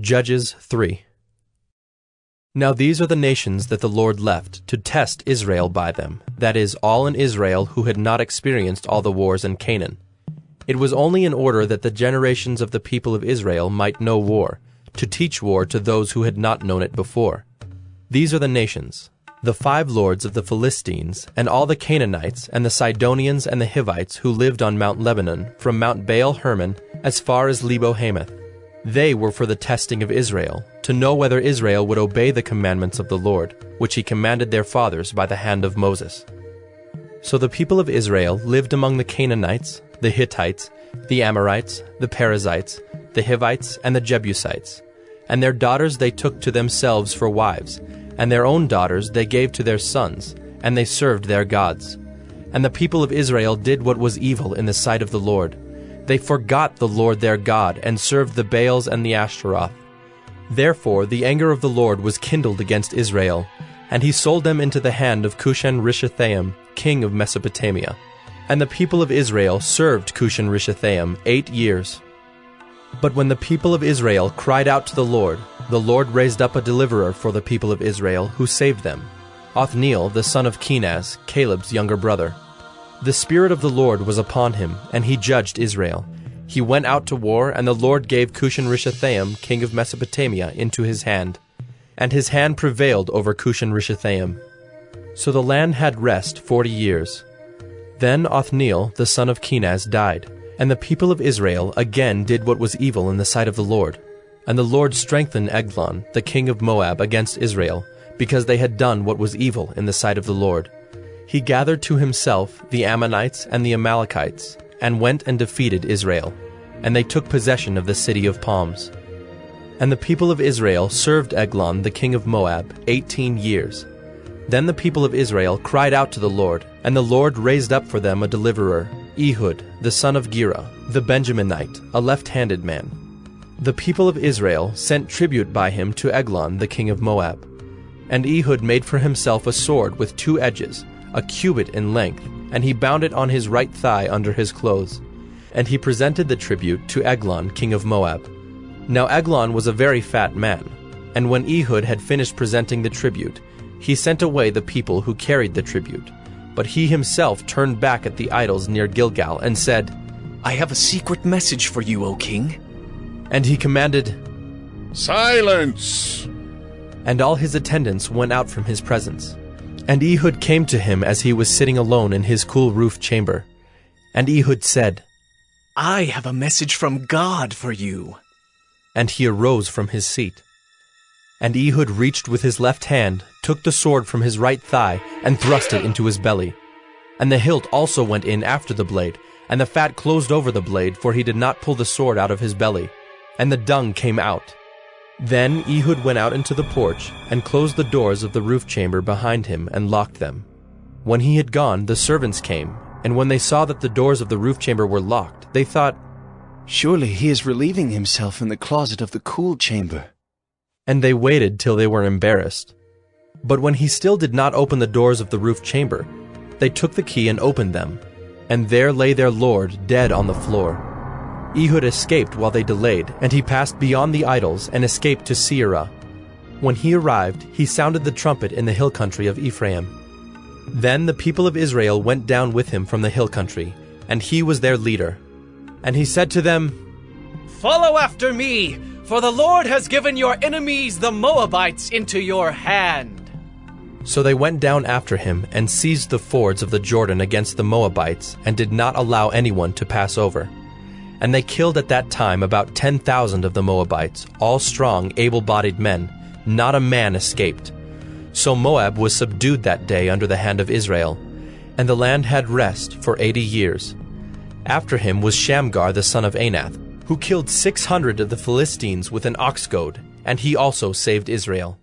Judges 3. Now these are the nations that the Lord left to test Israel by them, that is, all in Israel who had not experienced all the wars in Canaan. It was only in order that the generations of the people of Israel might know war, to teach war to those who had not known it before. These are the nations: the 5 lords of the Philistines, and all the Canaanites, and the Sidonians and the Hivites who lived on Mount Lebanon, from Mount Baal Hermon as far as Lebo Hamath. They were for the testing of Israel, to know whether Israel would obey the commandments of the Lord, which he commanded their fathers by the hand of Moses. So the people of Israel lived among the Canaanites, the Hittites, the Amorites, the Perizzites, the Hivites, and the Jebusites. And their daughters they took to themselves for wives, and their own daughters they gave to their sons, and they served their gods. And the people of Israel did what was evil in the sight of the Lord. They forgot the Lord their God, and served the Baals and the Ashtaroth. Therefore the anger of the Lord was kindled against Israel, and he sold them into the hand of Cushan-Rishathaim, king of Mesopotamia. And the people of Israel served Cushan-Rishathaim 8 years. But when the people of Israel cried out to the Lord raised up a deliverer for the people of Israel, who saved them, Othniel the son of Kenaz, Caleb's younger brother. The Spirit of the Lord was upon him, and he judged Israel. He went out to war, and the Lord gave Cushan-Rishathaim, king of Mesopotamia, into his hand. And his hand prevailed over Cushan-Rishathaim. So the land had rest 40 years. Then Othniel the son of Kenaz died, and the people of Israel again did what was evil in the sight of the Lord. And the Lord strengthened Eglon, the king of Moab, against Israel, because they had done what was evil in the sight of the Lord. He gathered to himself the Ammonites and the Amalekites, and went and defeated Israel, and they took possession of the city of palms. And the people of Israel served Eglon the king of Moab 18 years. Then the people of Israel cried out to the Lord, and the Lord raised up for them a deliverer, Ehud the son of Gera, the Benjaminite, a left-handed man. The people of Israel sent tribute by him to Eglon the king of Moab. And Ehud made for himself a sword with 2 edges, a cubit in length, and he bound it on his right thigh under his clothes. And he presented the tribute to Eglon king of Moab. Now Eglon was a very fat man, and when Ehud had finished presenting the tribute, he sent away the people who carried the tribute. But he himself turned back at the idols near Gilgal, and said, I have a secret message for you, O king. And he commanded, Silence! And all his attendants went out from his presence. And Ehud came to him as he was sitting alone in his cool roof chamber. And Ehud said, I have a message from God for you. And he arose from his seat. And Ehud reached with his left hand, took the sword from his right thigh, and thrust it into his belly. And the hilt also went in after the blade, and the fat closed over the blade, for he did not pull the sword out of his belly. And the dung came out. Then Ehud went out into the porch, and closed the doors of the roof chamber behind him, and locked them. When he had gone, the servants came, and when they saw that the doors of the roof chamber were locked, they thought, Surely he is relieving himself in the closet of the cool chamber. And they waited till they were embarrassed. But when he still did not open the doors of the roof chamber, they took the key and opened them, and there lay their lord dead on the floor. Ehud escaped while they delayed, and he passed beyond the idols and escaped to Seirah. When he arrived, he sounded the trumpet in the hill country of Ephraim. Then the people of Israel went down with him from the hill country, and he was their leader. And he said to them, Follow after me, for the Lord has given your enemies the Moabites into your hand. So they went down after him and seized the fords of the Jordan against the Moabites, and did not allow anyone to pass over. And they killed at that time about 10,000 of the Moabites, all strong, able-bodied men. Not a man escaped. So Moab was subdued that day under the hand of Israel, and the land had rest for 80 years. After him was Shamgar the son of Anath, who killed 600 of the Philistines with an ox goad, and he also saved Israel.